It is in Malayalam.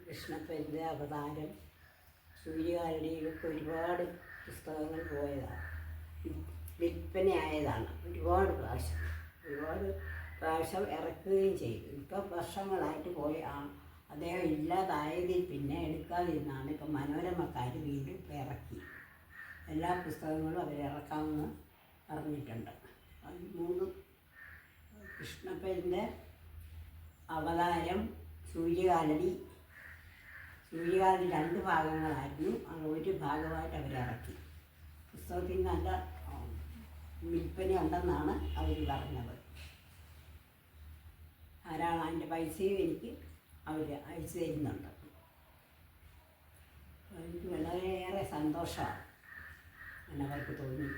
കൃഷ്ണപ്പൻ്റെ അവതാരം, സൂര്യകാരുടെയൊക്കെ ഒരുപാട് പുസ്തകങ്ങൾ പോയതാണ്, വിൽപ്പനയായതാണ്. ഒരുപാട് പ്രാവശ്യം ഇറക്കുകയും ചെയ്തു. ഇപ്പം വർഷങ്ങളായിട്ട് പോയി അദ്ദേഹം ഇല്ലാതായതിൽ പിന്നെ എടുക്കാതിരുന്നാണ് ഇപ്പം മനോരമക്കാർ വീണ്ടും ഇപ്പം ഇറക്കി. എല്ലാ പുസ്തകങ്ങളും അവരിറക്കാമെന്ന് പറഞ്ഞിട്ടുണ്ട്. 3 കൃഷ്ണപ്പൻ്റെ അവതാരം, സൂര്യകാലടി 2 ഭാഗങ്ങളായിരുന്നു. അത് ഒരു ഭാഗമായിട്ട് അവരിറക്കി. പുസ്തകത്തിന് നല്ല വിൽപ്പന ഉണ്ടെന്നാണ് അവർ പറഞ്ഞത്. ധാരാളം അതിൻ്റെ പൈസയും എനിക്ക് അവർ അയച്ചു തരുന്നുണ്ട്. എനിക്ക് വളരെയേറെ സന്തോഷമാണ് അവർക്ക് തോന്നി.